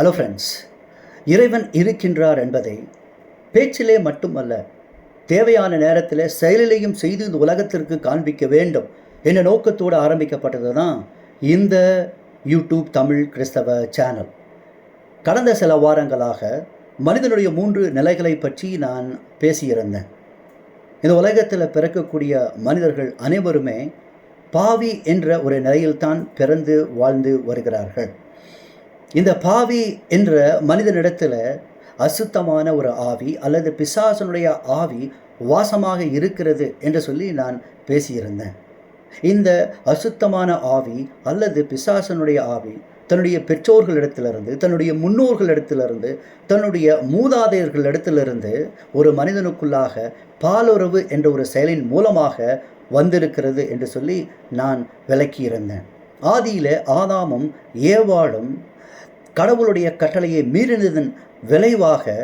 Hello friends, இறைவன் இருக்கின்றார் என்பதை பேச்சிலே மட்டுமல்ல, தேவையான நேரத்தில் செயலிலையும் செய்து இந்த உலகத்திற்கு காண்பிக்க வேண்டும் என்ற நோக்கத்தோடு ஆரம்பிக்கப்பட்டது தான் இந்த யூடியூப் தமிழ் கிறிஸ்தவ சேனல். கடந்த சில வாரங்களாக மனிதனுடைய 3 நிலைகளை பற்றி நான் பேசியிருந்தேன். இந்த உலகத்தில் பிறக்கக்கூடிய மனிதர்கள் அனைவருமே பாவி என்ற ஒரு நிலையில்தான் பிறந்து வாழ்ந்து வருகிறார்கள். இந்த பாவி என்ற மனிதனிடத்தில் அசுத்தமான ஒரு ஆவி அல்லது பிசாசனுடைய ஆவி வாசமாக இருக்கிறது என்று சொல்லி நான் பேசியிருந்தேன். இந்த அசுத்தமான ஆவி அல்லது பிசாசனுடைய ஆவி தன்னுடைய பெற்றோர்களிடத்திலிருந்து, தன்னுடைய முன்னோர்களிடத்திலிருந்து, தன்னுடைய மூதாதையர்களிடத்திலிருந்து ஒரு மனிதனுக்குள்ளாக பாலுறவு என்ற ஒரு செயலின் மூலமாக வந்திருக்கிறது என்று சொல்லி நான் விளக்கியிருந்தேன். ஆதியில் ஆதாமும் ஏவாளும் கடவுளுடைய கட்டளையை மீறினதன் விளைவாக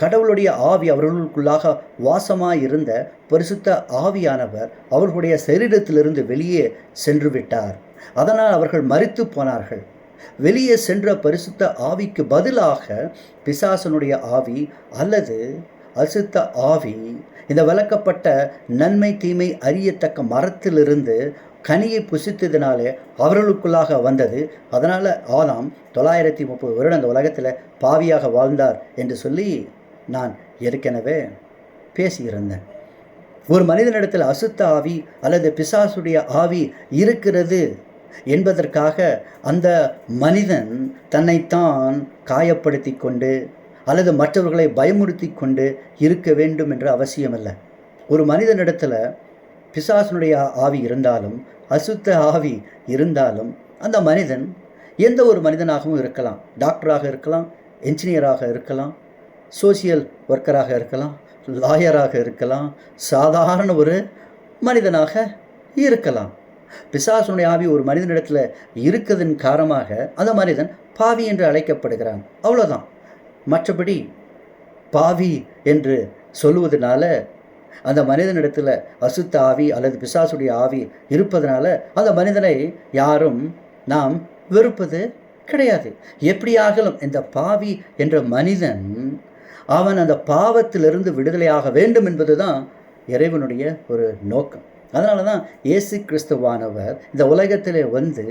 கடவுளுடைய ஆவி அவர்களுக்குள்ளாக வாசமாயிருந்த பரிசுத்த ஆவியானவர் அவர்களுடைய சரீரத்திலிருந்து வெளியே சென்று விட்டார். அதனால் அவர்கள் மரித்து போனார்கள். வெளியே சென்ற பரிசுத்த ஆவிக்கு பதிலாக பிசாசனுடைய ஆவி அல்லது அசுத்த ஆவி இந்த விளக்கப்பட்ட நன்மை தீமை அறியத்தக்க மரத்திலிருந்து கனியை புசித்ததினாலே அவர்களுக்குள்ளாக வந்தது. அதனால் ஆதாம் 930 வருடம் அந்த உலகத்தில் பாவியாக வாழ்ந்தார் என்று சொல்லி நான் ஏற்கனவே பேசியிருந்தேன். ஒரு மனிதனிடத்தில் அசுத்த ஆவி அல்லது பிசாசுடைய ஆவி இருக்கிறது என்பதற்காக அந்த மனிதன் தன்னைத்தான் காயப்படுத்தி கொண்டு அல்லது மற்றவர்களை பயமுறுத்தி கொண்டு இருக்க வேண்டும் என்ற அவசியமல்ல. ஒரு மனிதனிடத்தில் பிசாசனுடைய ஆவி இருந்தாலும் அசுத்த ஆவி இருந்தாலும் அந்த மனிதன் எந்த ஒரு மனிதனாகவும் இருக்கலாம். டாக்டராக இருக்கலாம், என்ஜினியராக இருக்கலாம், சோசியல் ஒர்க்கராக இருக்கலாம், லாயராக இருக்கலாம், சாதாரண ஒரு மனிதனாக இருக்கலாம். பிசாசனுடைய ஆவி ஒரு மனிதனிடத்தில் இருக்கிறதன் காரணமாக அந்த மனிதன் பாவி என்று அழைக்கப்படுகிறான். அவ்வளோதான். மற்றபடி பாவி என்று சொல்லுவதனால அந்த மனிதனிடத்தில் அசுத்த ஆவி அல்லது பிசாசுடைய ஆவி இருப்பதனால அந்த மனிதனை யாரும் நாம் வெறுப்பது கிடையாது. எப்படியாகலும் இந்த பாவி என்ற மனிதன் அவன் அந்த பாவத்திலிருந்து விடுதலையாக வேண்டும் என்பது தான் இறைவனுடைய ஒரு நோக்கம். அதனால தான் இயேசு கிறிஸ்துவானவர் இந்த உலகத்திலே வந்து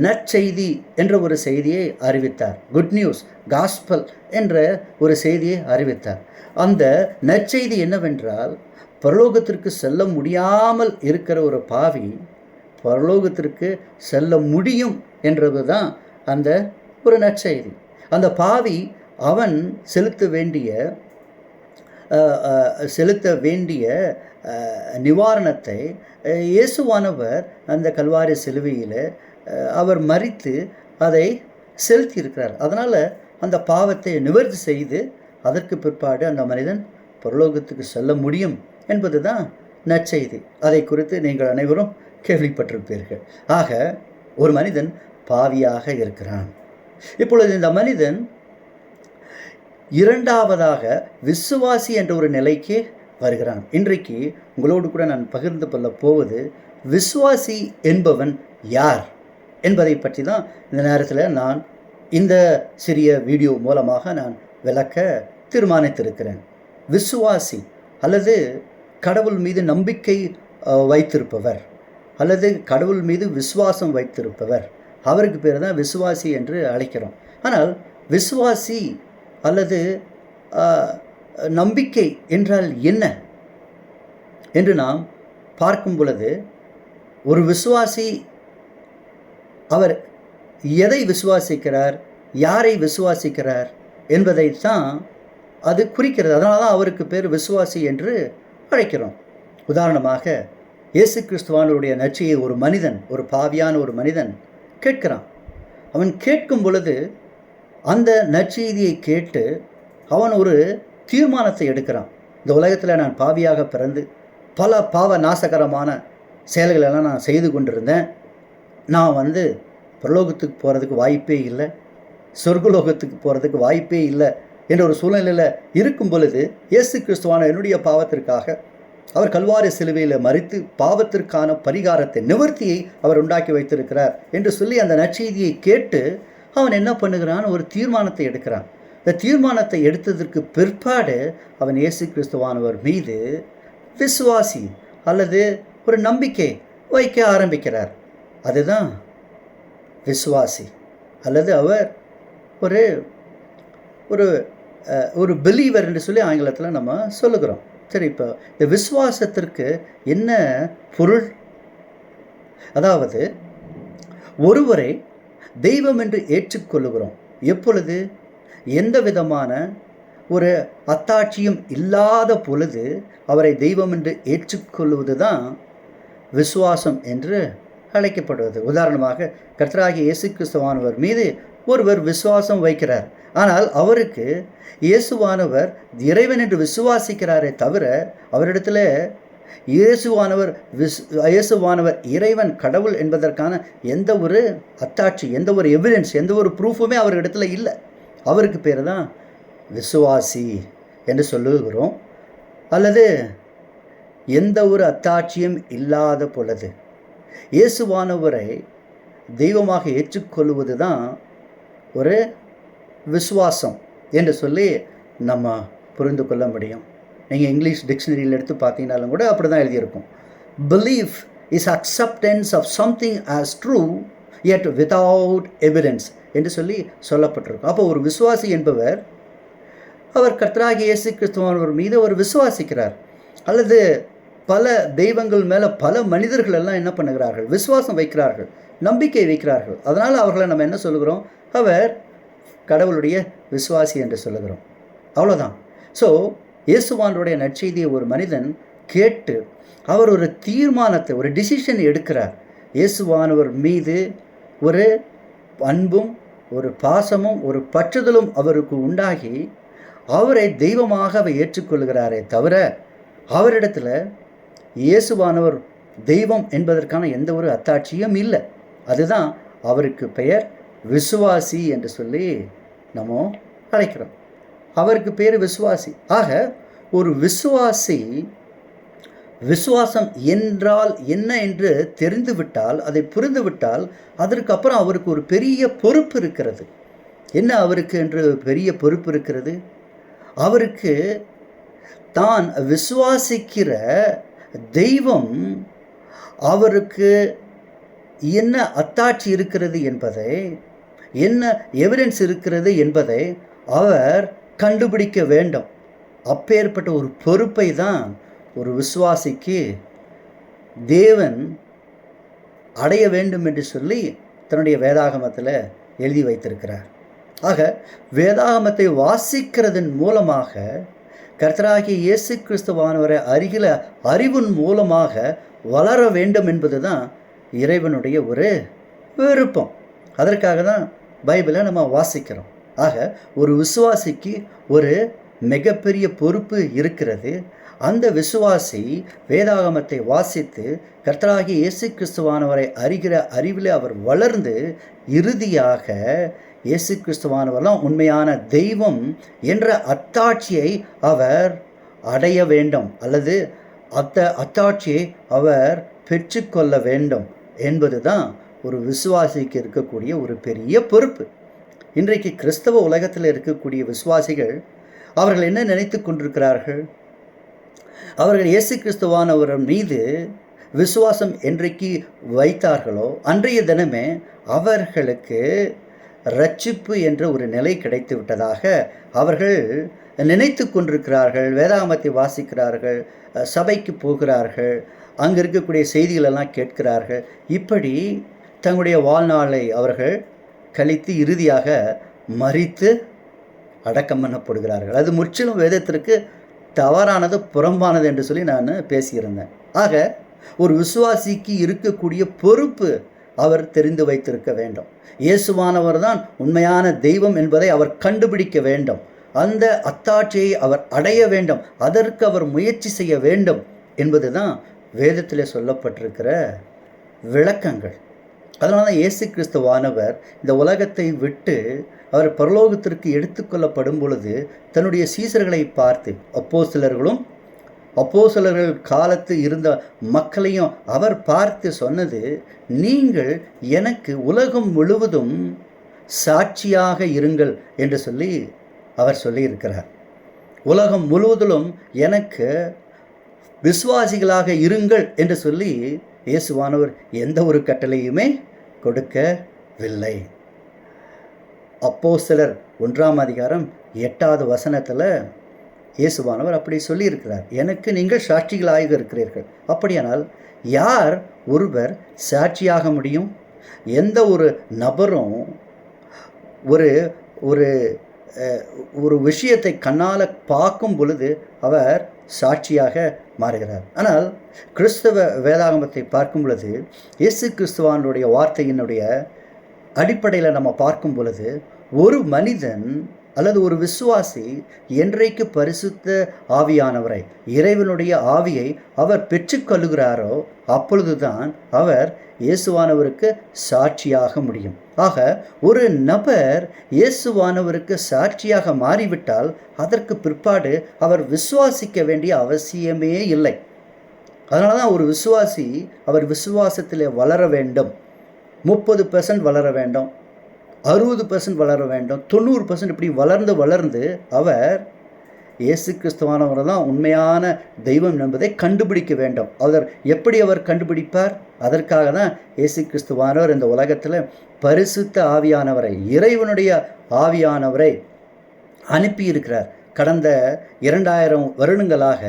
நற்செய்தி என்ற ஒரு செய்தியை அறிவித்தார். குட் நியூஸ், காஸ்பல் என்ற ஒரு செய்தியை அறிவித்தார். அந்த நற்செய்தி என்னவென்றால், பரலோகத்திற்கு செல்ல முடியாமல் இருக்கிற ஒரு பாவி பரலோகத்திற்கு செல்ல முடியும் என்றது தான் அந்த ஒரு நற்செய்தி. அந்த பாவி அவன் செலுத்த வேண்டிய நிவாரணத்தை இயேசுவானவர் அந்த கல்வாரி சிலுவையில் அவர் மரித்து அதை செலுத்தியிருக்கிறார். அதனால் அந்த பாவத்தை நிவர்த்தி செய்து அதற்கு பிற்பாடு அந்த மனிதன் பரலோகத்துக்கு செல்ல முடியும் என்பது தான் நற்செய்தி. அதை குறித்து நீங்கள் அனைவரும் கேள்விப்பட்டிருப்பீர்கள். ஆக ஒரு மனிதன் பாவியாக இருக்கிறான். இப்பொழுது இந்த மனிதன் இரண்டாவதாக விசுவாசி என்ற ஒரு நிலைக்கு வருகிறான். இன்றைக்கு உங்களோடு கூட நான் பகிர்ந்து கொள்ள போவது விசுவாசி என்பவன் யார் என்பதை பற்றி தான் இந்த நேரத்தில் நான் இந்த சிறிய வீடியோ மூலமாக நான் விளக்க தீர்மானித்திருக்கிறேன். விசுவாசி அல்லது கடவுள் மீது நம்பிக்கை வைத்திருப்பவர் அல்லது கடவுள் மீது விசுவாசம் வைத்திருப்பவர், அவருக்கு பேர் தான் விசுவாசி என்று அழைக்கிறோம். ஆனால் விசுவாசி அல்லது நம்பிக்கை என்றால் என்ன என்று நாம் பார்க்கும் பொழுது, ஒரு விசுவாசி அவர் எதை விசுவாசிக்கிறார், யாரை விசுவாசிக்கிறார் என்பதைத்தான் அது குறிக்கிறது. அதனால தான் அவருக்கு பேர் விசுவாசி என்று அழைக்கிறோம். உதாரணமாக இயேசு கிறிஸ்துவானுடைய நற்செய்தியை ஒரு மனிதன், ஒரு பாவியான ஒரு மனிதன் கேட்கிறான். அவன் கேட்கும் பொழுது அந்த நற்செய்தியை கேட்டு அவன் ஒரு தீர்மானத்தை எடுக்கிறான். இந்த உலகத்தில் நான் பாவியாக பிறந்து பல பாவ நாசகரமான செயல்களெல்லாம் நான் செய்து கொண்டிருந்தேன். நான் பரலோகத்துக்கு போகிறதுக்கு வாய்ப்பே இல்லை, சொர்க்கலோகத்துக்கு போகிறதுக்கு வாய்ப்பே இல்லை என்ற ஒரு சூழ்நிலையில் இருக்கும் பொழுது இயேசு கிறிஸ்துவான என்னுடைய பாவத்திற்காக அவர் கல்வாரி சிலுவையில் மரித்து பாவத்திற்கான பரிகாரத்தை, நிவர்த்தியை அவர் உண்டாக்கி வைத்திருக்கிறார் என்று சொல்லி அந்த நற்செய்தியை கேட்டு அவன் என்ன பண்ணுகிறான்? ஒரு தீர்மானத்தை எடுக்கிறான். இந்த தீர்மானத்தை எடுத்ததற்கு பிற்பாடு அவன் இயேசு கிறிஸ்துவானவர் மீது விசுவாசி அல்லது ஒரு நம்பிக்கை வைக்க ஆரம்பிக்கிறார். அதுதான் விசுவாசி அல்லது அவர் ஒரு ஒரு ஒரு பிலீவர் என்று சொல்லி ஆங்கிலத்தில் நம்ம சொல்லுகிறோம். சரி, இப்போ இந்த விசுவாசத்திற்கு என்ன பொருள்? அதாவது ஒருவரை தெய்வம் என்று ஏற்றுக்கொள்ளுகிறோம். எப்பொழுது? எந்த விதமான ஒரு அத்தாட்சியும் இல்லாத பொழுது அவரை தெய்வம் என்று ஏற்றுக்கொள்வது தான் விசுவாசம் என்று அழைக்கப்படுவது. உதாரணமாக, கர்த்தராகிய இயேசு கிறிஸ்துவானவர் மீது ஒருவர் விசுவாசம் வைக்கிறார். ஆனால் அவருக்கு இயேசுவானவர் இறைவன் என்று விசுவாசிக்கிறாரே தவிர அவரிடத்தில் இயேசுவானவர் இறைவன் கடவுள் என்பதற்கான எந்த ஒரு அத்தாட்சி, எந்த ஒரு எவிடன்ஸ், எந்த ஒரு ப்ரூஃபுமே அவரிடத்தில் இல்லை. அவருக்கு பேர் தான் விசுவாசி என்று சொல்லுகிறோம். அல்லது எந்த ஒரு அத்தாட்சியும் இல்லாத பொழுது இயேசுவானவரை தெய்வமாக ஏற்றுக்கொள்வது தான் ஒரு விசுவாசம் என்று சொல்லி நம்ம புரிந்து கொள்ள முடியும். நீங்கள் இங்கிலீஷ் டிக்ஷனரியில் எடுத்து பார்த்தீங்கன்னாலும் கூட அப்படி தான் எழுதியிருக்கும். Belief is acceptance of something as true yet without evidence என்று சொல்லி சொல்லப்பட்டிருக்கும். அப்போ ஒரு விசுவாசி என்பவர் அவர் கர்த்தராகிய இயேசு கிறிஸ்துவானவர் மீது அவர் விசுவாசிக்கிறார். அல்லது பல தெய்வங்கள் மேலே பல மனிதர்கள் எல்லாம் என்ன பண்ணுகிறார்கள்? விசுவாசம் வைக்கிறார்கள், நம்பிக்கை வைக்கிறார்கள். அதனால் அவர்களை நம்ம என்ன சொல்லுகிறோம்? அவர் கடவுளுடைய விசுவாசி என்று சொல்லுகிறோம். அவ்வளோதான். ஸோ இயேசுவானவருடைய நற்செய்தியை ஒரு மனிதன் கேட்டு அவர் ஒரு தீர்மானத்தை, ஒரு டிசிஷன் எடுக்கிறார். இயேசுவானவர் மீது ஒரு அன்பும் ஒரு பாசமும் ஒரு பற்றுதலும் அவருக்கு உண்டாகி அவரை தெய்வமாக அவர் ஏற்றுக்கொள்கிறாரே தவிர அவரிடத்தில் இயேசுவானவர் தெய்வம் என்பதற்கான எந்த ஒரு அத்தாட்சியும் இல்லை. அதுதான் அவருக்கு பெயர் விசுவாசி என்று சொல்லி நம்ம அழைக்கிறோம். அவருக்கு பேர் விசுவாசி. ஆக ஒரு விசுவாசி விசுவாசம் என்றால் என்ன என்று தெரிந்துவிட்டால், அதை புரிந்துவிட்டால், அதற்கப்புறம் அவருக்கு ஒரு பெரிய பொறுப்பு இருக்கிறது. என்ன அவருக்கு என்று பெரிய பொறுப்பு இருக்கிறது? அவருக்கு தான் விசுவாசிக்கிற தெய்வம் அவருக்கு என்ன அத்தாட்சி இருக்கிறது என்பதை, என்ன எவிடன்ஸ் இருக்கிறது என்பதை அவர் கண்டுபிடிக்க வேண்டும். அப்பேற்பட்ட ஒரு பொறுப்பை தான் ஒரு விசுவாசிக்கு தேவன் அடைய வேண்டும் என்று சொல்லி தன்னுடைய வேதாகமத்தில் எழுதி வைத்திருக்கிறார். ஆக வேதாகமத்தை வாசிக்கிறதன் மூலமாக கர்த்தராகிய இயேசு கிறிஸ்துவானவரை அருகில அறிவின் மூலமாக வளர வேண்டும் என்பது தான் இறைவனுடைய ஒரு விருப்பம். அதற்காக தான் பைபிளை நம்ம வாசிக்கிறோம். ஆக ஒரு விசுவாசிக்கு ஒரு மிகப்பெரிய பொறுப்பு இருக்கிறது. அந்த விசுவாசி வேதாகமத்தை வாசித்து கர்த்தராகிய இயேசு கிறிஸ்துவானவரை அறிகிற அறிவில் அவர் வளர்ந்து இறுதியாக இயேசு கிறிஸ்துவானவர்லாம் உண்மையான தெய்வம் என்ற அத்தாட்சியை அவர் அடைய வேண்டும், அல்லது அத்தாட்சியை அவர் பெற்றுக்கொள்ள வேண்டும் என்பது தான் ஒரு விசுவாசிக்கு இருக்கக்கூடிய ஒரு பெரிய பொறுப்பு. இன்றைக்கு கிறிஸ்தவ உலகத்தில் இருக்கக்கூடிய விசுவாசிகள் அவர்கள் என்ன நினைத்து கொண்டிருக்கிறார்கள்? அவர்கள் இயேசு கிறிஸ்துவானவர் மீது விசுவாசம் என்றைக்கு வைத்தார்களோ அன்றைய தினமே அவர்களுக்கு ரட்சிப்பு என்ற ஒரு நிலை கிடைத்து விட்டதாக அவர்கள் நினைத்து கொண்டிருக்கிறார்கள். வேதாகமத்தை வாசிக்கிறார்கள், சபைக்கு போகிறார்கள், அங்கே இருக்கக்கூடிய செய்திகளெல்லாம் கேட்கிறார்கள். இப்படி தங்களுடைய வாழ்நாளை அவர்கள் கழித்து இறுதியாக மரித்து அடக்கம் பண்ணப்படுகிறார்கள். அது முற்றிலும் வேதத்திற்கு தவறானது, புறம்பானது என்று சொல்லி நான் பேசியிருந்தேன். ஆக ஒரு விசுவாசிக்கு இருக்கக்கூடிய பொறுப்பு அவர் தெரிந்து வைத்திருக்க வேண்டும். இயேசுவானவர் தான் உண்மையான தெய்வம் என்பதை அவர் கண்டுபிடிக்க வேண்டும். அந்த அத்தாட்சியை அவர் அடைய வேண்டும். அதற்கு அவர் முயற்சி செய்ய வேண்டும் என்பது தான் வேதத்தில் சொல்லப்பட்டிருக்கிற விளக்கங்கள். அதனால தான் இயேசு கிறிஸ்துவானவர் இந்த உலகத்தை விட்டு அவர் பரலோகத்திற்கு எடுத்துக்கொள்ளப்படும் பொழுது தன்னுடைய சீசர்களை பார்த்து, அப்போஸ்தலர்கள் காலத்து இருந்த மக்களையும் அவர் பார்த்து சொன்னது, நீங்கள் எனக்கு உலகம் முழுவதும் சாட்சியாக இருங்கள் என்று சொல்லி அவர் சொல்லியிருக்கிறார். உலகம் முழுவதிலும் எனக்கு விசுவாசிகளாக இருங்கள் என்று சொல்லி இயேசுவானவர் எந்த ஒரு கட்டளையுமே கொடுக்கவில்லை. அப்போஸ்தலர் 1ஆம் அதிகாரம் 8வது வசனத்தில் இயேசுவானவர் அப்படி சொல்லியிருக்கிறார், எனக்கு நீங்கள் சாட்சிகளாக இருக்கிறீர்கள். அப்படியானால் யார் ஒருவர் சாட்சியாக முடியும்? எந்த ஒரு நபரும் ஒரு ஒரு ஒரு விஷயத்தை கண்ணால் பார்க்கும் பொழுது அவர் சாட்சியாக மாறுகிறார். ஆனால் கிறிஸ்தவ வேதாகமத்தை பார்க்கும் பொழுது, இயேசு கிறிஸ்துவானுடைய வார்த்தையினுடைய அடிப்படையில் நம்ம பார்க்கும் பொழுது, ஒரு மனிதன் அல்லது ஒரு விசுவாசி என்றைக்கு பரிசுத்த ஆவியானவரை, இறைவனுடைய ஆவியை அவர் பெற்றுக்கொள்கிறாரோ அப்பொழுதுதான் அவர் இயேசுவானவருக்கு சாட்சியாக முடியும். ஆக ஒரு நபர் இயேசுவானவருக்கு சாட்சியாக மாறிவிட்டால் அதற்கு பிற்பாடு அவர் விசுவாசிக்க வேண்டிய அவசியமே இல்லை. அதனால தான் ஒரு விசுவாசி அவர் விசுவாசத்தில் வளர வேண்டும். 30% வளர வேண்டும், 60% வளர வேண்டும், 90% இப்படி வளர்ந்து அவர் இயேசு கிறிஸ்துவானவர் தான் உண்மையான தெய்வம் என்பதை கண்டுபிடிக்க வேண்டும். எப்படி அவர் கண்டுபிடிப்பார்? அதற்காக தான் இயேசு கிறிஸ்துவானவர் இந்த உலகத்தில் பரிசுத்த ஆவியானவரை, இறைவனுடைய ஆவியானவரை அனுப்பியிருக்கிறார். கடந்த 2000 வருடங்களாக,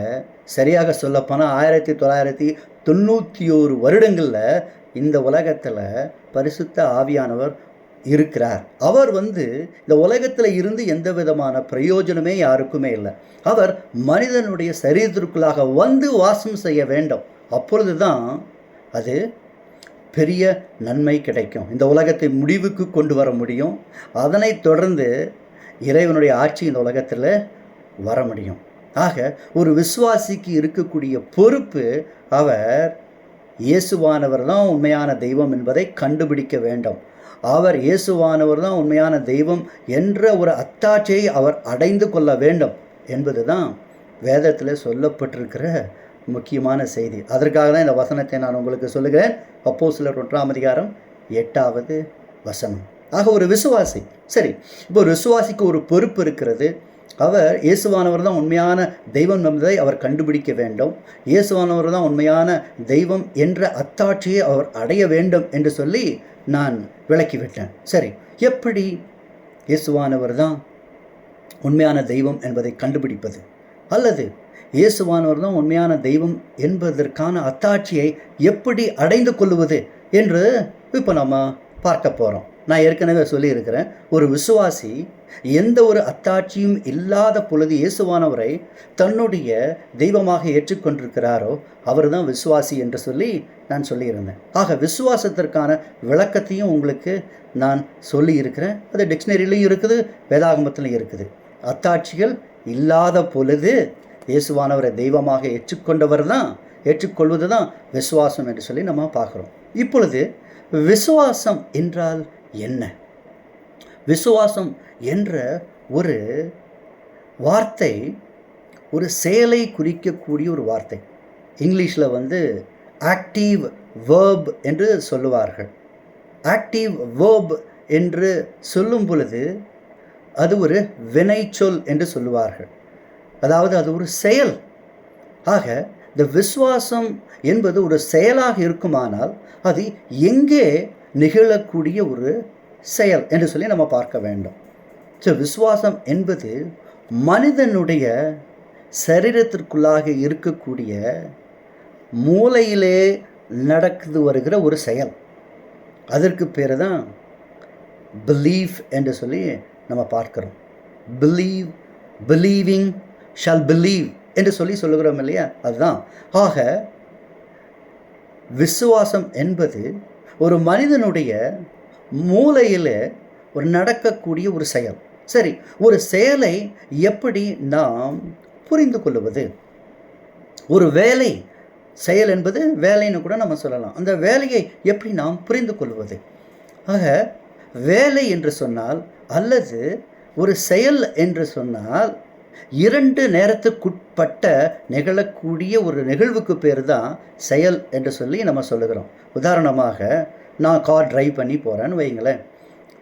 சரியாக சொல்லப்போனால் 1991 வருடங்களில் இந்த உலகத்தில் பரிசுத்த ஆவியானவர் இருக்கிறார். அவர் இந்த உலகத்தில் இருந்து எந்த விதமான பிரயோஜனமே யாருக்குமே இல்லை. அவர் மனிதனுடைய சரீரத்திற்குள்ளாக வாசம் செய்ய வேண்டும். அப்பொழுது தான் அது பெரிய நன்மை கிடைக்கும். இந்த உலகத்தை முடிவுக்கு கொண்டு வர முடியும். அதனை தொடர்ந்து இறைவனுடைய ஆட்சி இந்த உலகத்தில் வர முடியும். ஆக ஒரு விசுவாசிக்கு இருக்கக்கூடிய பொறுப்பு, அவர் இயேசுவானவர் தான் உண்மையான தெய்வம் என்பதை கண்டுபிடிக்க வேண்டும். அவர் இயேசுவானவர் தான் உண்மையான தெய்வம் என்ற ஒரு அத்தாட்சியை அவர் அடைந்து கொள்ள வேண்டும் என்பது தான் வேதத்தில் சொல்லப்பட்டிருக்கிற முக்கியமான செய்தி. அதற்காக தான் இந்த வசனத்தை நான் உங்களுக்கு சொல்லுகிறேன். அப்போஸ்தலர் 1ஆம் அதிகாரம் 8வது வசனம். ஆக ஒரு விசுவாசி, சரி, இப்போ ஒரு விசுவாசிக்கு ஒரு பொறுப்பு இருக்கிறது. அவர் இயேசுவானவர் தான் உண்மையான தெய்வம் என்பதை அவர் கண்டுபிடிக்க வேண்டும். இயேசுவானவர் தான் உண்மையான தெய்வம் என்ற அத்தாட்சியை அவர் அடைய வேண்டும் என்று சொல்லி நான் விளக்கிவிட்டேன். சரி, எப்படி இயேசுவானவர் தான் உண்மையான தெய்வம் என்பதை கண்டுபிடிப்பது, அல்லது இயேசுவானவர் தான் உண்மையான தெய்வம் என்பதற்கான அத்தாட்சியை எப்படி அடைந்து கொள்வது என்று இப்போ நம்ம பார்க்க போகிறோம். நான் ஏற்கனவே சொல்லியிருக்கிறேன், ஒரு விசுவாசி எந்த ஒரு அத்தாட்சியும் இல்லாத பொழுது இயேசுவானவரை தன்னுடைய தெய்வமாக ஏற்றுக்கொண்டிருக்கிறாரோ அவர் தான் விசுவாசி என்று சொல்லி நான் சொல்லியிருந்தேன். ஆக விசுவாசத்திற்கான விளக்கத்தையும் உங்களுக்கு நான் சொல்லியிருக்கிறேன். அது டிக்ஷனரிலையும் இருக்குது, வேதாகமத்திலையும் இருக்குது. அத்தாட்சிகள் இல்லாத பொழுது இயேசுவானவரை தெய்வமாக ஏற்றுக்கொள்வது தான் விசுவாசம் என்று சொல்லி நம்ம பார்க்குறோம். இப்பொழுது விசுவாசம் என்றால் என்ன? விசுவாசம் என்ற ஒரு வார்த்தை ஒரு செயலை குறிக்கக்கூடிய ஒரு வார்த்தை. இங்கிலீஷில் ஆக்டிவ் வேர்ப் என்று சொல்லுவார்கள். ஆக்டிவ் வேர்ப் என்று சொல்லும் பொழுது அது ஒரு வினைச்சொல் என்று சொல்லுவார்கள். அதாவது அது ஒரு செயல். ஆக இந்த விசுவாசம் என்பது ஒரு செயலாக இருக்குமானால் அது எங்கே நிகழக்கூடிய ஒரு செயல் என்று சொல்லி நம்ம பார்க்க வேண்டும். ஸோ விசுவாசம் என்பது மனிதனுடைய சரீரத்திற்குள்ளாக இருக்கக்கூடிய மூளையிலே நடந்து வருகிற ஒரு செயல். அதற்கு பேர் தான் பிலீஃப் என்று சொல்லி நம்ம பார்க்கிறோம். பிலீவிங் ஷால் பிலீவ் என்று சொல்லுகிறோம் இல்லையா, அதுதான். ஆக விசுவாசம் என்பது ஒரு மனிதனுடைய மூளையில் நடக்கக்கூடிய ஒரு செயல். சரி, ஒரு செயலை எப்படி நாம் புரிந்து கொள்வது? ஒரு வேலை, செயல் என்பது வேலைன்னு கூட நம்ம சொல்லலாம். அந்த வேலையை எப்படி நாம் புரிந்து கொள்வது? ஆக வேலை என்று சொன்னால் அல்லது ஒரு செயல் என்று சொன்னால் 2 நேரத்துக்குட்பட்ட நிகழக்கூடிய ஒரு நிகழ்வுக்கு பேர் தான் செயல் என்று சொல்லி நம்ம சொல்லுகிறோம். உதாரணமாக, நான் கார் டிரைவ் பண்ணி போகிறேன்னு வைங்களேன்.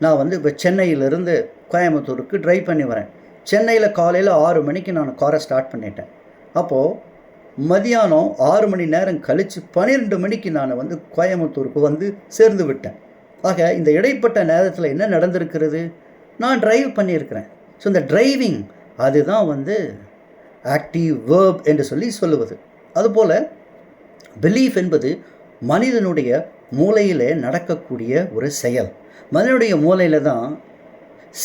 நான் வந்து இப்போ சென்னையிலேருந்து கோயம்புத்தூருக்கு ட்ரைவ் பண்ணி வரேன். சென்னையில் காலையில் 6 மணிக்கு நான் காரை ஸ்டார்ட் பண்ணிட்டேன். அப்போது மதியானம் 6 மணி நேரம் கழித்து 12 மணிக்கு நான் வந்து கோயம்புத்தூருக்கு வந்து சேர்ந்து விட்டேன். ஆக இந்த இடைப்பட்ட நேரத்தில் என்ன நடந்திருக்கிறது? நான் டிரைவ் பண்ணியிருக்கிறேன். ஸோ இந்த டிரைவிங் அதுதான் வந்து ஆக்டிவ் வேர்ப் என்று சொல்லுவது. அதுபோல் பிலீஃப் என்பது மனிதனுடைய மூளையிலே நடக்கக்கூடிய ஒரு செயல். மனிதனுடைய மூளையில் தான்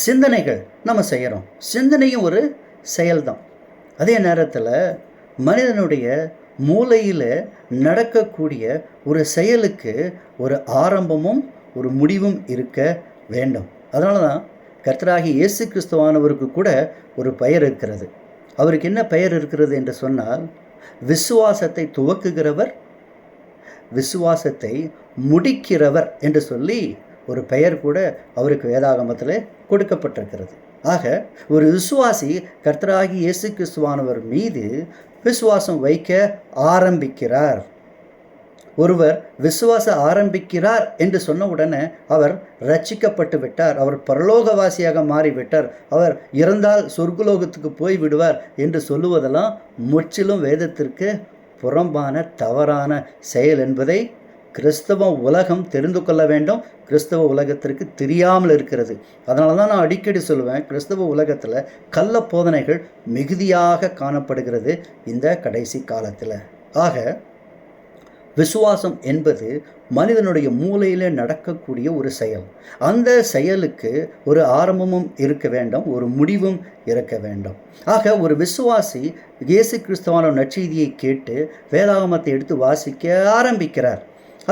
சிந்தனைகள் நம்ம செய்கிறோம். சிந்தனையும் ஒரு செயல்தான். அதே நேரத்தில் மனிதனுடைய மூளையில் நடக்கக்கூடிய ஒரு செயலுக்கு ஒரு ஆரம்பமும் ஒரு முடிவும் இருக்க வேண்டும். அதனால தான் கர்த்தராகிய இயேசு கிறிஸ்துவானவருக்கு கூட ஒரு பெயர் இருக்கிறது. அவருக்கு என்ன பெயர் இருக்கிறது என்று சொன்னால், விசுவாசத்தை துவக்குகிறவர், விசுவாசத்தை முடிக்கிறவர் என்று சொல்லி ஒரு பெயர் கூட அவருக்கு வேதாகமத்தில் கொடுக்கப்பட்டிருக்கிறது. ஆக ஒரு விசுவாசி கர்த்தராகிய இயேசு கிறிஸ்துவானவர் மீது விசுவாசம் வைக்க ஆரம்பிக்கிறார். ஒருவர் விசுவாச ஆரம்பிக்கிறார் என்று சொன்ன உடனே அவர் ரட்சிக்கப்பட்டு விட்டார், அவர் பரலோகவாசியாக மாறிவிட்டார், அவர் இறந்தால் சொர்க்கலோகத்துக்கு போய் விடுவார் என்று சொல்லுவதெல்லாம் முற்றிலும் வேதத்திற்கு புறம்பான தவறான செயல் என்பதை கிறிஸ்தவ உலகம் தெரிந்து கொள்ள வேண்டும். கிறிஸ்தவ உலகத்திற்கு தெரியாமல் இருக்கிறது. அதனால தான் நான் அடிக்கடி சொல்லுவேன், கிறிஸ்தவ உலகத்தில் கள்ள போதனைகள் மிகுதியாக காணப்படுகிறது இந்த கடைசி காலத்தில். ஆக விசுவாசம் என்பது மனிதனுடைய மூளையில் நடக்கக்கூடிய ஒரு செயல். அந்த செயலுக்கு ஒரு ஆரம்பமும் இருக்க வேண்டும், ஒரு முடிவும் இருக்க வேண்டும். ஆக ஒரு விசுவாசி இயேசு கிறிஸ்துவான நற்செய்தியை கேட்டு வேதாகமத்தை எடுத்து வாசிக்க ஆரம்பிக்கிறார்.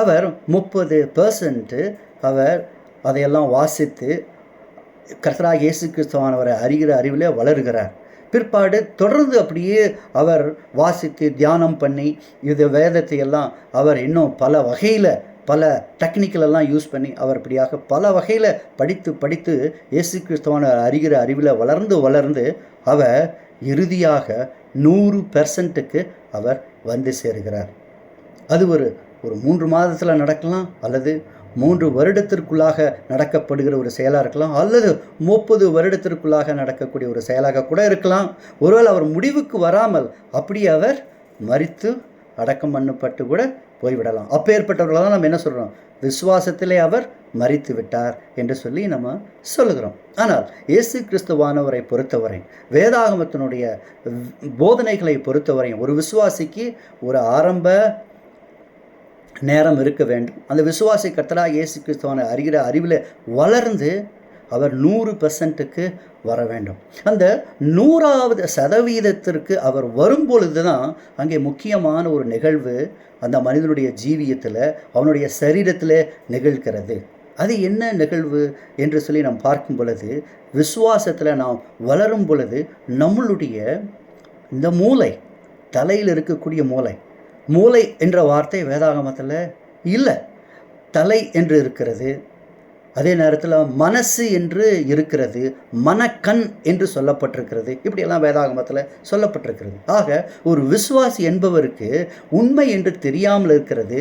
அவர் 30% அவர் அதையெல்லாம் வாசித்து கர்த்தராகிய இயேசு கிறிஸ்துவானவரை அறிகிற அறிவிலே வளருகிறார். பிற்பாடு தொடர்ந்து அப்படியே அவர் வாசித்து தியானம் பண்ணி இது வேதத்தை எல்லாம் அவர் இன்னும் பல வகையில் பல டெக்னிக்கலெல்லாம் யூஸ் பண்ணி அவர் இப்படியாக பல வகையில் படித்து இயேசு கிறிஸ்துவான அறிகிற அறிவில் வளர்ந்து அவர் இறுதியாக 100%க்கு அவர் வந்து சேருகிறார். அது ஒரு 3 மாதத்தில் நடக்கலாம், அல்லது 3 வருடத்திற்குள்ளாக நடக்கப்படுகிற ஒரு செயலாக இருக்கலாம், அல்லது 30 வருடத்திற்குள்ளாக நடக்கக்கூடிய ஒரு செயலாக கூட இருக்கலாம். ஒருவேளை அவர் முடிவுக்கு வராமல் அப்படியே அவர் மரித்து அடக்கம் பண்ணப்பட்டு கூட போய்விடலாம். அப்பேற்பட்டவர்களாக தான் நம்ம என்ன சொல்கிறோம்? விசுவாசத்திலே அவர் மரித்து விட்டார் என்று சொல்லி நம்ம சொல்லுகிறோம். ஆனால் இயேசு கிறிஸ்துவானவரை பொறுத்தவரை, வேதாகமத்தினுடைய போதனைகளை பொறுத்தவரை ஒரு விசுவாசிக்கு ஒரு ஆரம்ப நேரம் இருக்க வேண்டும். அந்த விசுவாசி கர்த்தராகிய இயேசு கிறிஸ்துவான அறிகிற அறிவில் வளர்ந்து அவர் 100%க்கு வர வேண்டும். அந்த 100வது சதவீதத்திற்கு அவர் வரும்பொழுது தான் அங்கே முக்கியமான ஒரு நிகழ்வு அந்த மனிதனுடைய ஜீவியத்தில், அவனுடைய சரீரத்தில் நிகழ்கிறது. அது என்ன நிகழ்வு என்று சொல்லி நாம் பார்க்கும் பொழுது, விசுவாசத்தில் நாம் வளரும் பொழுது நம்மளுடைய இந்த மூளை, தலையில் இருக்கக்கூடிய மூளை என்ற வார்த்தை வேதாகமத்தில் இல்லை, தலை என்று இருக்கிறது. அதே நேரத்தில் மனசு என்று இருக்கிறது, மனக்கண் என்று சொல்லப்பட்டிருக்கிறது. இப்படியெல்லாம் வேதாகமத்தில் சொல்லப்பட்டிருக்கிறது. ஆக ஒரு விசுவாசி என்பவருக்கு உண்மை என்று தெரியாமல் இருக்கிறது,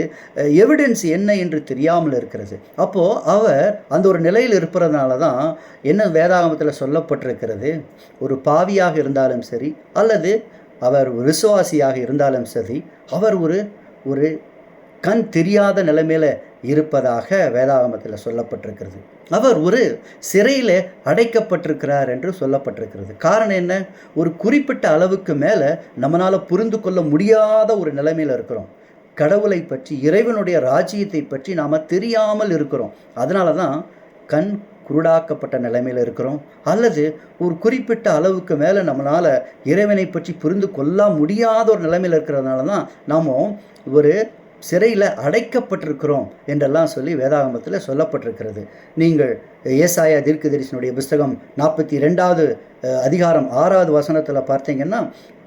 எவிடன்ஸ் என்ன என்று தெரியாமல் இருக்கிறது. அப்போது அவர் அந்த ஒரு நிலையில் இருப்பதனால தான் என்ன வேதாகமத்தில் சொல்லப்பட்டிருக்கிறது, ஒரு பாவியாக இருந்தாலும் சரி, அல்லது அவர் ஒரு விசுவாசியாக இருந்தாலும் சரி, அவர் ஒரு கண் தெரியாத நிலைமையில் இருப்பதாக வேதாகமத்தில் சொல்லப்பட்டிருக்கிறது. அவர் ஒரு சிறையில் அடைக்கப்பட்டிருக்கிறார் என்று சொல்லப்பட்டிருக்கிறது. காரணம் என்ன? ஒரு குறிப்பிட்ட அளவுக்கு மேலே நம்மளால் புரிந்து கொள்ள முடியாத ஒரு நிலைமையில் இருக்கிறோம். கடவுளை பற்றி, இறைவனுடைய ராஜ்யத்தை பற்றி நாம் தெரியாமல் இருக்கிறோம். அதனால தான் கண் குருடாக்கப்பட்ட நிலைமையில் இருக்கிறோம். அல்லது ஒரு குறிப்பிட்ட அளவுக்கு மேலே நம்மளால் இறைவனை பற்றி புரிந்து கொள்ள முடியாத ஒரு நிலைமையில் இருக்கிறதுனால தான் நாம் ஒரு சிறையில் அடைக்கப்பட்டிருக்கிறோம் என்றெல்லாம் சொல்லி வேதாகமத்தில் சொல்லப்பட்டிருக்கிறது. நீங்கள் ஏசாயா தீர்க்கதரிசனுடைய புஸ்தகம் 42வது அதிகாரம் 6வது வசனத்தில் பார்த்தீங்கன்னா,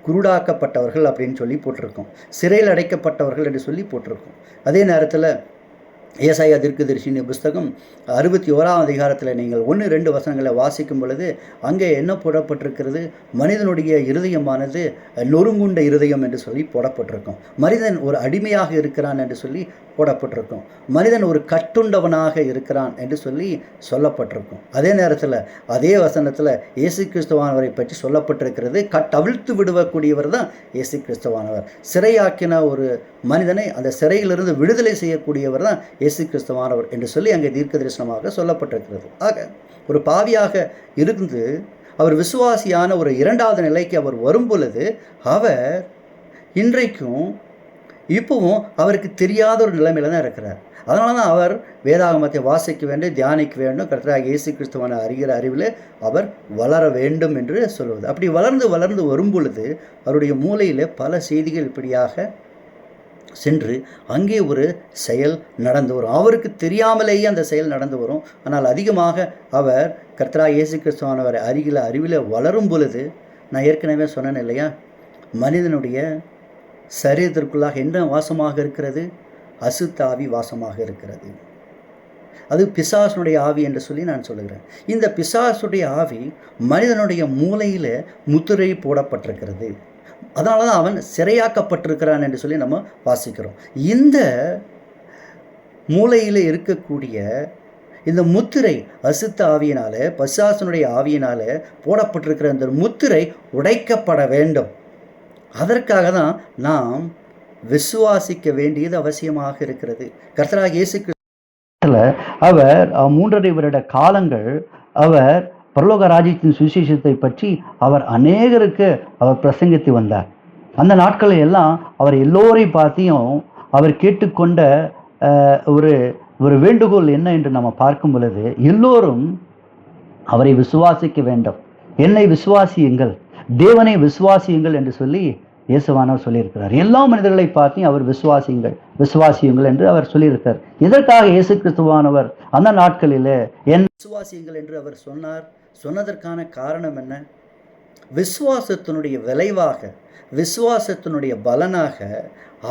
குருடாக்கப்பட்டவர்கள் அப்படின்னு சொல்லி போட்டிருக்கோம், சிறையில் அடைக்கப்பட்டவர்கள் என்று சொல்லி போட்டிருக்கோம். அதே நேரத்தில் ஏசாயா தீர்க்கதரிசியின் புஸ்தகம் 61ஆம் அதிகாரத்தில் நீங்கள் 1-2 வசனங்களை வாசிக்கும் பொழுது அங்கே என்ன போடப்பட்டிருக்கிறது? மனிதனுடைய இருதயமானது நொறுங்குண்ட இருதயம் என்று சொல்லி போடப்பட்டிருக்கும். மனிதன் ஒரு அடிமையாக இருக்கிறான் என்று சொல்லி போடப்பட்டிருக்கும். மனிதன் ஒரு கட்டுண்டவனாக இருக்கிறான் என்று சொல்லி சொல்லப்பட்டிருக்கும். அதே நேரத்தில் அதே வசனத்தில் இயேசு கிறிஸ்துவானவரை பற்றி சொல்லப்பட்டிருக்கிறது. கட்டவிழ்த்து விடுவக்கூடியவர் தான் இயேசு கிறிஸ்துவானவர். சிறையாக்கின ஒரு மனிதனை அந்த சிறையிலிருந்து விடுதலை செய்யக்கூடியவர் தான் இயேசு கிறிஸ்துவானவர் என்று சொல்லி அங்கே தீர்க்க தரிசனமாக சொல்லப்பட்டிருக்கிறது. ஆக ஒரு பாவியாக இருந்து அவர் விசுவாசியான ஒரு 2வது நிலைக்கு அவர் வரும் பொழுது அவர் இன்றைக்கும் இப்பவும் அவருக்கு தெரியாத ஒரு நிலைமையில தான் இருக்கிறார். அதனால தான் அவர் வேதாகமத்தை வாசிக்க வேண்டும், தியானிக்க வேண்டும், கர்த்தராகிய இயேசு கிறிஸ்துவான அறிகிற அறிவில் அவர் வளர வேண்டும் என்று சொல்வது. அப்படி வளர்ந்து வளர்ந்து வரும் பொழுது அவருடைய மூளையில் பல செய்திகள் இப்படியாக சென்று அங்கே ஒரு செயல் நடந்து வரும். அவருக்கு தெரியாமலேயே அந்த செயல் நடந்து வரும். ஆனால் அதிகமாக அவர் கர்த்தராகிய இயேசு கிறிஸ்துவானவர் அறிவில் வளரும் பொழுது, நான் ஏற்கனவே சொன்னேன் இல்லையா, மனிதனுடைய சரீரத்திற்குள்ளாக என்ன வாசமாக இருக்கிறது? அசுத்தாவி வாசமாக இருக்கிறது. அது பிசாசுடைய ஆவி என்று சொல்லி நான் சொல்லுகிறேன். இந்த பிசாசுடைய ஆவி மனிதனுடைய மூளையில் முத்திரை போடப்பட்டிருக்கிறது. அதனால தான் அவன் சிறையாக்கப்பட்டிருக்கிறான் என்று சொல்லி நம்ம வாசிக்கிறோம். இந்த மூளையில் இருக்கக்கூடிய இந்த முத்திரை அசுத்த ஆவியினால, பிசாசுடைய ஆவியினால போடப்பட்டிருக்கிற இந்த முத்திரை உடைக்கப்பட வேண்டும். அதற்காக தான் நாம் விசுவாசிக்க வேண்டியது அவசியமாக இருக்கிறது. கர்த்தராகிய இயேசு கிறிஸ்துவில் அவர் 3.5 வருட காலங்கள் அவர் பரலோக ராஜ்யத்தின் சுவிசேஷத்தை பற்றி அவர் அநேகருக்கு அவர் பிரசங்கித்து வந்தார். அந்த நாட்களில் எல்லாம் அவர் எல்லோரையும் பார்த்தியும் அவர் கேட்டுக்கொண்ட ஒரு ஒரு வேண்டுகோள் என்ன என்று நம்ம பார்க்கும் பொழுது, எல்லோரும் அவரை விசுவாசிக்க வேண்டும், என்னை விசுவாசியுங்கள், தேவனை விசுவாசியுங்கள் என்று சொல்லி இயேசுவானவர் சொல்லியிருக்கிறார். எல்லா மனிதர்களை பார்த்து அவர் விசுவாசியுங்கள் என்று அவர் சொல்லியிருக்கிறார். இதற்காக இயேசு கிறிஸ்துவானவர் அந்த நாட்களில் என் விசுவாசியுங்கள் என்று அவர் சொன்னதற்கான காரணம் என்ன? விசுவாசத்தினுடைய விளைவாக, விசுவாசத்தினுடைய பலனாக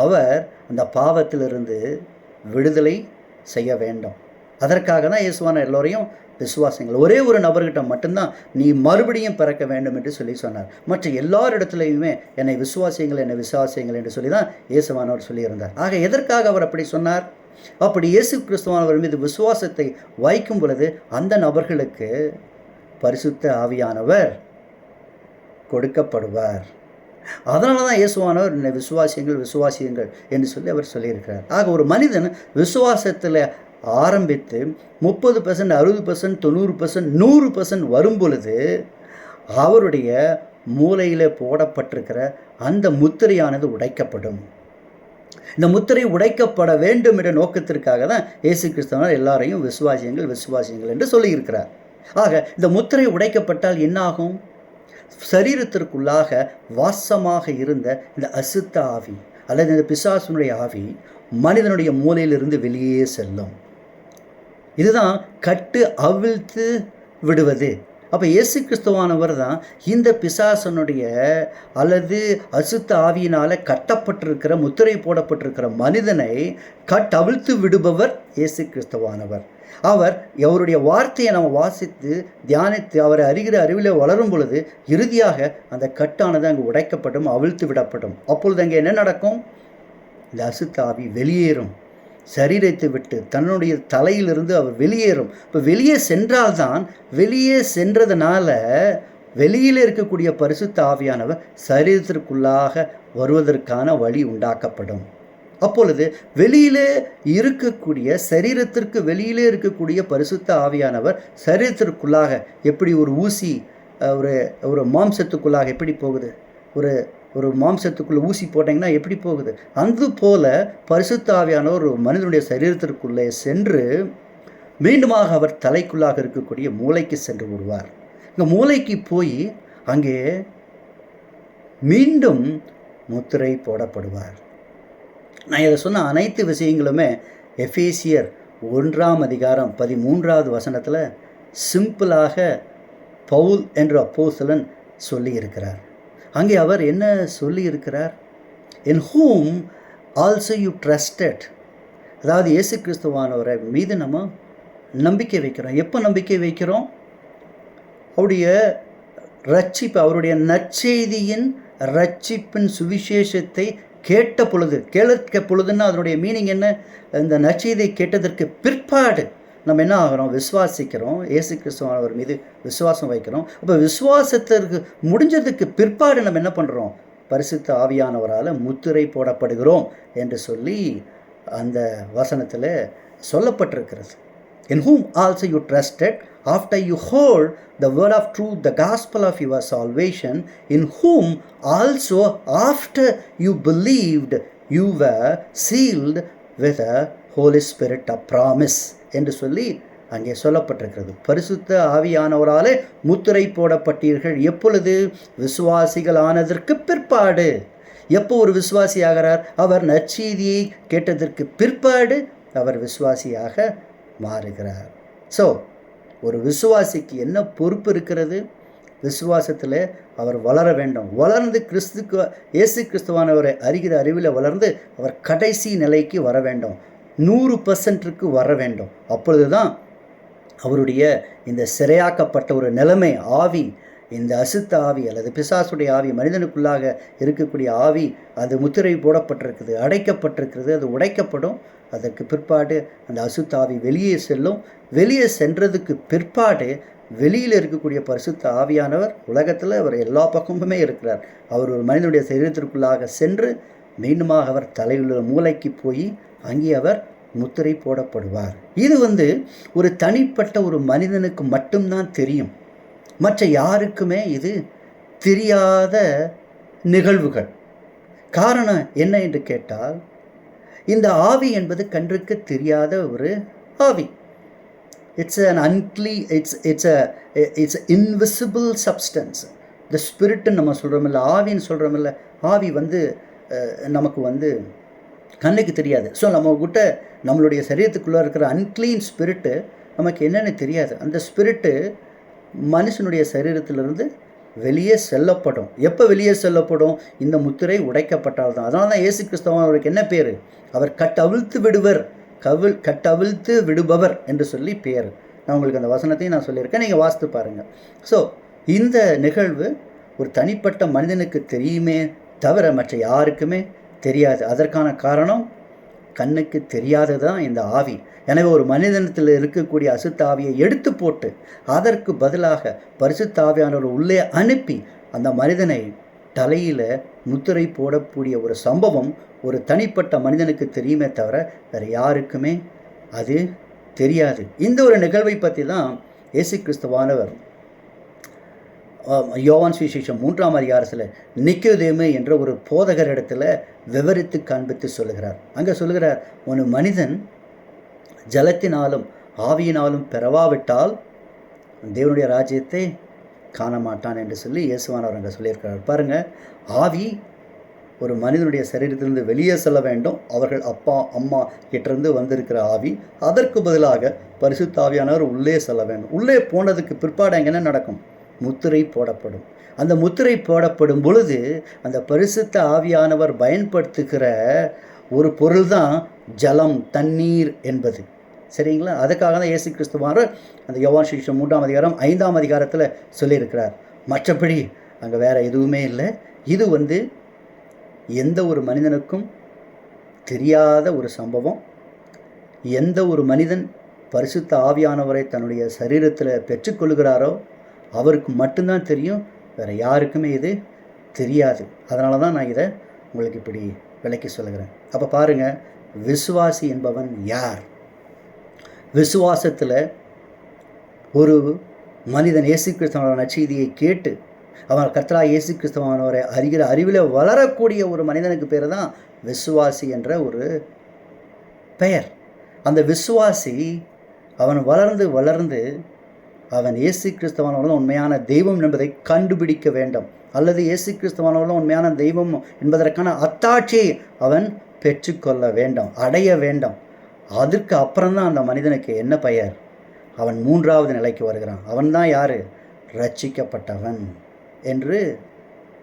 அவர் அந்த பாவத்திலிருந்து விடுதலை செய்ய வேண்டும். அதற்காக தான் இயேசுவான எல்லோரையும் விசுவாசிங்கள், ஒரே ஒரு நபர்கிட்ட மட்டும்தான் நீ மறுபடியும் பிறக்க வேண்டும் என்று சொல்லி சொன்னார். மற்ற எல்லாரிடத்துலையுமே என்னை விசுவாசியுங்கள் என்று சொல்லி தான் இயேசுவானவர் சொல்லியிருந்தார். ஆக எதற்காக அவர் அப்படி சொன்னார்? அப்படி இயேசு கிறிஸ்துவானவர் மீது விசுவாசத்தை வைக்கும் பொழுது அந்த நபர்களுக்கு பரிசுத்த ஆவியானவர் கொடுக்கப்படுவார். அதனால தான் இயேசுவானவர் என்னை விசுவாசியுங்கள் என்று சொல்லி அவர் சொல்லியிருக்கிறார். ஆக ஒரு மனிதன் விசுவாசத்தில் ஆரம்பித்து 30%, 60%, 90%, 100% வரும் பொழுது அவருடைய மூளையில் போடப்பட்டிருக்கிற அந்த முத்திரையானது உடைக்கப்படும். இந்த முத்திரை உடைக்கப்பட வேண்டும் என்ற நோக்கத்திற்காக தான் இயேசு கிறிஸ்துவானவர் எல்லாரையும் விசுவாசியுங்கள் என்று சொல்லியிருக்கிறார். ஆக இந்த முத்திரை உடைக்கப்பட்டால் என்ன ஆகும்? சரீரத்திற்குள்ளாக வாசமாக இருந்த இந்த அசுத்த ஆவி அல்லது இந்த பிசாசுனுடைய ஆவி மனிதனுடைய மூலையிலிருந்து வெளியே செல்லும். இதுதான் கட்டு அவிழ்த்து விடுவது. அப்போ இயேசு கிறிஸ்துவானவர் தான் இந்த பிசாசனுடைய அல்லது அசுத்த ஆவியினால் கட்டப்பட்டிருக்கிற முத்திரை போடப்பட்டிருக்கிற மனிதனை கட்டவிழ்த்து விடுபவர் இயேசு கிறிஸ்துவானவர். அவர் அவருடைய வார்த்தையை நம்ம வாசித்து தியானித்து அவரை அறிகிற அறிவில் வளரும் பொழுது இறுதியாக அந்த கட்டானது அங்கே உடைக்கப்படும், அவிழ்த்து விடப்படும். அப்பொழுது அங்கே என்ன நடக்கும்? இந்த அசுத்த ஆவி வெளியேறும், சரீரத்தை விட்டு தன்னுடைய தலையிலிருந்து அவர் வெளியேறும். இப்போ வெளியே சென்றால்தான், வெளியே சென்றதுனால வெளியில் இருக்கக்கூடிய பரிசுத்த ஆவியானவர் சரீரத்திற்குள்ளாக வருவதற்கான வழி உண்டாக்கப்படும். அப்பொழுது வெளியிலே இருக்கக்கூடிய சரீரத்திற்கு வெளியிலே இருக்கக்கூடிய பரிசுத்த ஆவியானவர் சரீரத்திற்குள்ளாக எப்படி ஒரு ஊசி ஒரு மாம்சத்துக்குள்ளாக எப்படி போகுது? ஒரு மாம்சத்துக்குள்ளே ஊசி போட்டிங்கன்னா எப்படி போகுது? அது போல பரிசுத்த ஆவியானவர் ஒரு மனிதனுடைய சரீரத்திற்குள்ளே சென்று மீண்டுமாக அவர் தலைக்குள்ளாக இருக்கக்கூடிய மூளைக்கு சென்று விடுவார். இந்த மூளைக்கு போய் அங்கே மீண்டும் முத்திரை போடப்படுவார். நான் இதை சொன்ன அனைத்து விஷயங்களுமே எபேசியர் 1ஆம் அதிகாரம் 13வது வசனத்தில் சிம்பிளாக பவுல் என்ற அப்போஸ்தலன் சொல்லியிருக்கிறார். அங்கே அவர் என்ன சொல்லியிருக்கிறார்? In whom also you trusted, அதாவது இயேசு கிறிஸ்துவானவரை மீது நம்ம நம்பிக்கை வைக்கிறோம். எப்போ நம்பிக்கை வைக்கிறோம்? அவருடைய ரட்சிப்பு, அவருடைய நற்செய்தியின் ரட்சிப்பின் சுவிசேஷத்தை கேட்ட பொழுதுன்னா அதனுடைய மீனிங் என்ன? இந்த நற்செய்தியை கேட்டதற்கு பிற்பாடு நம்ம என்ன ஆகிறோம்? விசுவாசிக்கிறோம். இயேசு கிறிஸ்துவானவர் மீது விசுவாசம் வைக்கிறோம். அப்போ விசுவாசத்திற்கு முடிஞ்சதுக்கு பிற்பாடு நம்ம என்ன பண்ணுறோம்? பரிசுத்த ஆவியானவரால் முத்திரை போடப்படுகிறோம் என்று சொல்லி அந்த வசனத்தில் சொல்லப்பட்டிருக்கிறது. In whom also you trusted, after you heard the word of truth, the gospel of your salvation, in whom also after you believed, you were sealed with a Holy Spirit of promise என்று சொல்லி அங்கே சொல்லப்பட்டிருக்கிறது. பரிசுத்த ஆவியானவராலே முத்திரை போடப்பட்டீர்கள். எப்பொழுது? விசுவாசிகள் ஆனதற்கு பிற்பாடு. எப்போ ஒரு விசுவாசி ஆகிறார்? அவர் நற்செய்தியை கேட்டதற்கு பிற்பாடு அவர் விசுவாசியாக மாறுகிறார். ஸோ ஒரு விசுவாசிக்கு என்ன பொறுப்பு இருக்கிறது? விசுவாசத்தில் அவர் வளர வேண்டும். வளர்ந்து இயேசு கிறிஸ்துவானவரை அறிகிற அறிவில் வளர்ந்து அவர் கடைசி நிலைக்கு வர வேண்டும். 100%க்கு வர வேண்டும். அப்பொழுது தான் அவருடைய இந்த சிறையாக்கப்பட்ட ஒரு நிலைமை, ஆவி, இந்த அசுத்த ஆவி அல்லது பிசாசுடைய ஆவி, மனிதனுக்குள்ளாக இருக்கக்கூடிய ஆவி, அது முத்திரை போடப்பட்டிருக்குது, அடைக்கப்பட்டிருக்கிறது. அது உடைக்கப்படும். அதற்கு பிற்பாடு அந்த அசுத்த ஆவி வெளியே செல்லும். வெளியே சென்றதுக்கு பிற்பாடு வெளியில் இருக்கக்கூடிய பரிசுத்த ஆவியானவர் உலகத்தில் அவர் எல்லா பக்கமுமே இருக்கிறார். அவர் ஒரு மனிதனுடைய சரீரத்திற்குள்ளாக சென்று மீண்டுமாக அவர் தலையுள்ள மூளைக்கு போய் அங்கே அவர் முத்திரை போடப்படுவார். இது ஒரு தனிப்பட்ட ஒரு மனிதனுக்கு மட்டும்தான் தெரியும். மற்ற யாருக்குமே இது தெரியாத நிகழ்வுகள். காரணம் என்ன என்று கேட்டால், இந்த ஆவி என்பது கண்ணுக்கு தெரியாத ஒரு ஆவி. It's an unclean, it's invisible substance. the spiritன்னு நம்ம சொல்கிறோமில்ல, ஆவின்னு சொல்கிறோமில்ல, ஆவி நமக்கு கண்ணுக்கு தெரியாது. ஸோ நம்மக்கிட்ட நம்மளுடைய சரீரத்துக்குள்ளே இருக்கிற அன்க்ளீன் ஸ்பிரிட்டு நமக்கு என்னென்னு தெரியாது. அந்த ஸ்பிரிட்டு மனுஷனுடைய சரீரத்திலிருந்து வெளியே செல்லப்படும். எப்போ வெளியே செல்லப்படும்? இந்த முத்திரை உடைக்கப்பட்டால் தான். அதனால தான் இயேசு கிறிஸ்துவனுக்கு என்ன பேர்? அவர் கட்டவிழ்த்து விடுபவர் என்று சொல்லி பேர். நான் உங்களுக்கு அந்த வசனத்தையும் நான் சொல்லியிருக்கேன், நீங்கள் வாசித்து பாருங்கள். ஸோ இந்த நிகழ்வு ஒரு தனிப்பட்ட மனிதனுக்கு தெரியுமே தவிர மற்ற யாருக்குமே தெரியாது. அதற்கான காரணம் கண்ணுக்கு தெரியாதது தான் இந்த ஆவி. எனவே ஒரு மனிதனத்தில் இருக்கக்கூடிய அசுத்த ஆவியை எடுத்து போட்டு அதற்கு பதிலாக பரிசுத்த ஆவியானவர் உள்ளே அனுப்பி அந்த மனிதனை தலையில் முத்திரை போடக்கூடிய ஒரு சம்பவம் ஒரு தனிப்பட்ட மனிதனுக்கு தெரியுமே தவிர வேறு யாருக்குமே அது தெரியாது. இந்த ஒரு நிகழ்வை பற்றி தான் இயேசு கிறிஸ்துவானவர் யோவான் சுவிசேஷம் 3ஆம் அதிகாரத்தில் நிக்கோதேமு என்ற ஒரு போதகரிடத்தில் விவரித்து காண்பித்து சொல்லுகிறார். அங்கே சொல்லுகிறார், ஒரு மனிதன் ஜலத்தினாலும் ஆவியினாலும் பெறவாவிட்டால் தேவனுடைய ராஜ்யத்தை காண மாட்டான் என்று சொல்லி இயேசுவானவர் அங்கே சொல்லியிருக்கிறார். பாருங்கள், ஆவி ஒரு மனிதனுடைய சரீரத்திலிருந்து வெளியே செல்ல வேண்டும். அவர்கள் அப்பா அம்மா கிட்டேருந்து வந்திருக்கிற ஆவி. அதற்கு பதிலாக பரிசுத்த ஆவியானவர் உள்ளே செல்ல வேண்டும். உள்ளே போனதுக்கு பிற்பாடு அங்கே என்ன நடக்கும்? முத்திரை போடப்படும். அந்த முத்திரை போடப்படும் பொழுது அந்த பரிசுத்த ஆவியானவர் பயன்படுத்துகிற ஒரு பொருள் தான் ஜலம், தண்ணீர் என்பது. சரிங்களா? அதுக்காக தான் இயேசு கிறிஸ்துவானவர் அந்த யோவான் சுவிசேஷம் 3ஆம் அதிகாரம் 5ஆம் அதிகாரத்தில் சொல்லியிருக்கிறார். மற்றபடி அங்கே வேறு எதுவுமே இல்லை. இது எந்த ஒரு மனிதனுக்கும் தெரியாத ஒரு சம்பவம். எந்த ஒரு மனிதன் பரிசுத்த ஆவியானவரை தன்னுடைய சரீரத்தில் பெற்றுக்கொள்கிறாரோ அவருக்கு மட்டும்தான் தெரியும். வேறு யாருக்குமே இது தெரியாது. அதனால தான் நான் இதை உங்களுக்கு இப்படி விளக்கி சொல்லுகிறேன். அப்போ பாருங்கள், விசுவாசி என்பவன் யார்? விசுவாசத்தில் ஒரு மனிதன் இயேசு கிறிஸ்துவ நற்செய்தியை கேட்டு அவன் கர்த்தராகிய இயேசு கிறிஸ்துவானவரை அறிகிற அறிவில் வளரக்கூடிய ஒரு மனிதனுக்கு பேர் தான் விசுவாசி என்ற ஒரு பெயர். அந்த விசுவாசி அவன் வளர்ந்து அவன் இயேசு கிறிஸ்துவானவர்கள் உண்மையான தெய்வம் என்பதை கண்டுபிடிக்க வேண்டும். அல்லது இயேசு கிறிஸ்துவானவர்கள் உண்மையான தெய்வம் என்பதற்கான அத்தாட்சியை அவன் பெற்றுக்கொள்ள வேண்டும், அடைய வேண்டும். அதற்கு அப்புறம்தான் அந்த மனிதனுக்கு என்ன பெயர்? அவன் 3ஆவது நிலைக்கு வருகிறான். அவன் தான் யார்? ரட்சிக்கப்பட்டவன் என்று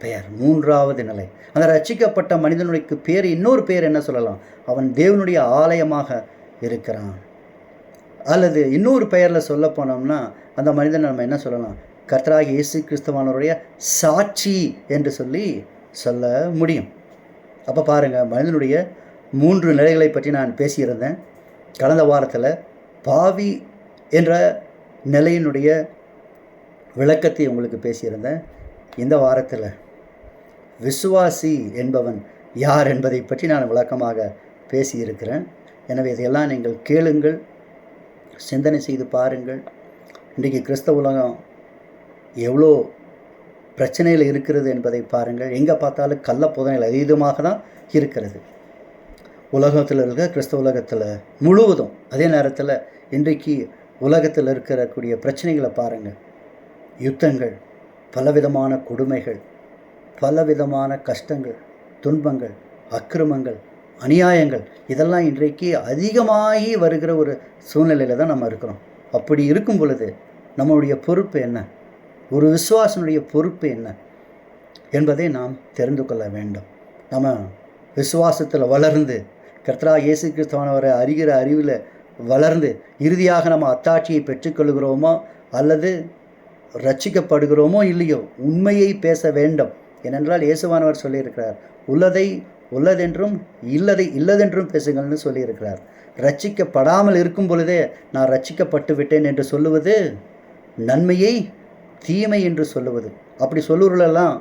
பெயர். மூன்றாவது நிலை. அந்த ரட்சிக்கப்பட்ட மனிதனுடைய பேர், இன்னொரு பேர் என்ன சொல்லலாம்? அவன் தேவனுடைய ஆலயமாக இருக்கிறான். அல்லது இன்னொரு பெயரில் சொல்ல போனோம்னா அந்த மனிதன் நம்ம என்ன சொல்லலாம்? கர்த்தராகிய இயேசு கிறிஸ்துவானவருடைய சாட்சி என்று சொல்ல முடியும். அப்போ பாருங்கள், மனிதனுடைய 3 நிலைகளை பற்றி நான் பேசியிருந்தேன். கடந்த வாரத்தில் பாவி என்ற நிலையினுடைய விளக்கத்தை உங்களுக்கு பேசியிருந்தேன். இந்த வாரத்தில் விசுவாசி என்பவன் யார் என்பதை பற்றி நான் விளக்கமாக பேசியிருக்கிறேன். எனவே இதையெல்லாம் நீங்கள் கேளுங்கள், சிந்தனை செய்து பாருங்கள். இன்றைக்கு கிறிஸ்தவ உலகம் எவ்வளோ பிரச்சனையில் இருக்கிறது என்பதை பாருங்கள். எங்கே பார்த்தாலும் கள்ள போதனைகள் அதீதமாக தான் இருக்கிறது உலகத்தில் இருக்க கிறிஸ்தவ உலகத்தில் முழுவதும். அதே நேரத்தில் இன்றைக்கு உலகத்தில் இருக்கக்கூடிய பிரச்சனைகளை பாருங்கள். யுத்தங்கள், பலவிதமான கொடுமைகள், பலவிதமான கஷ்டங்கள், துன்பங்கள், அக்கிரமங்கள், அநியாயங்கள், இதெல்லாம் இன்றைக்கு அதிகமாகி வருகிற ஒரு சூழ்நிலையில் தான் நம்ம இருக்கிறோம். அப்படி இருக்கும் பொழுது நம்முடைய பொறுப்பு என்ன? ஒரு விசுவாசனுடைய பொறுப்பு என்ன என்பதை நாம் தெரிந்து கொள்ள வேண்டும். நம்ம விசுவாசத்தில் வளர்ந்து கர்த்தராகிய இயேசு கிறிஸ்துவானவரை அறிகிற அறிவில் வளர்ந்து இறுதியாக நம்ம அத்தாட்சியை பெற்றுக்கொள்கிறோமோ அல்லது ரட்சிக்கப்படுகிறோமோ இல்லையோ, உண்மையை பேச வேண்டும். ஏனென்றால் இயேசுவானவர் சொல்லியிருக்கிறார், உள்ளதை உள்ளதென்றும் இல்லதை இல்லதென்றும் பேசுங்கள்னு சொல்லியிருக்கிறார். ரட்சிக்கப்படாமல் இருக்கும் பொழுதே நான் ரட்சிக்கப்பட்டு விட்டேன் என்று சொல்லுவது நன்மையை தீமை என்று சொல்லுவது. அப்படி சொல்லுவர்களெல்லாம்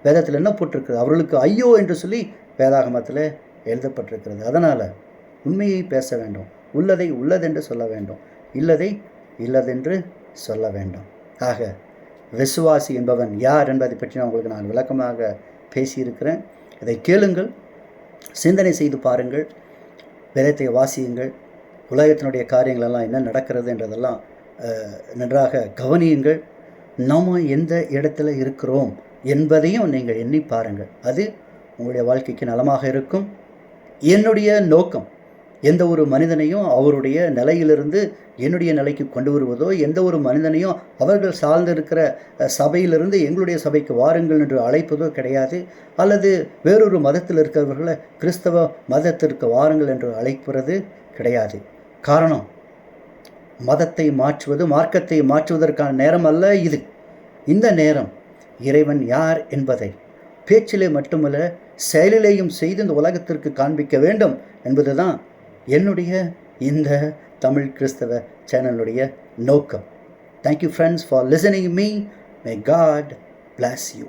வேதத்தில் என்ன போட்டிருக்கிறது? அவர்களுக்கு ஐயோ என்று சொல்லி வேதாகமத்தில் எழுதப்பட்டிருக்கிறது. அதனால் உண்மையை பேச வேண்டும். உள்ளதை உள்ளதென்று சொல்ல வேண்டும், இல்லதை இல்லதென்று சொல்ல வேண்டும். ஆக விசுவாசி என்பவன் யார் என்பதை பற்றி நான் விளக்கமாக பேசியிருக்கிறேன். இதை கேளுங்கள், சிந்தனை செய்து பாருங்கள், வேதத்தை வாசியுங்கள், உலகத்தினுடைய காரியங்களெல்லாம் என்ன நடக்கிறது என்றதெல்லாம் நன்றாக கவனியுங்கள். நம்ம எந்த இடத்துல இருக்கிறோம் என்பதையும் நீங்கள் எண்ணி பாருங்கள். அது உங்களுடைய வாழ்க்கைக்கு நலமாக இருக்கும். என்னுடைய நோக்கம் எந்த ஒரு மனிதனையும் அவருடைய நிலையிலிருந்து என்னுடைய நிலைக்கு கொண்டு வருவதோ, எந்த ஒரு மனிதனையும் அவர்கள் சார்ந்திருக்கிற சபையிலிருந்து எங்களுடைய சபைக்கு வாருங்கள் என்று அழைப்பதோ கிடையாது. அல்லது வேறொரு மதத்தில் இருக்கிறவர்களை கிறிஸ்தவ மதத்திற்கு வாருங்கள் என்று அழைப்பது கிடையாது. காரணம், மதத்தை மாற்றுவது, மார்க்கத்தை மாற்றுவதற்கான நேரம் அல்ல இது. இந்த நேரம் இறைவன் யார் என்பதை பேச்சிலே மட்டுமல்ல செயலிலேயும் செய்து இந்த உலகத்திற்கு காண்பிக்க வேண்டும் என்பது தான் என்னுடைய இந்த தமிழ் கிறிஸ்தவ சேனலுடைய நோக்கம். Thank you friends for listening to me. May God bless you.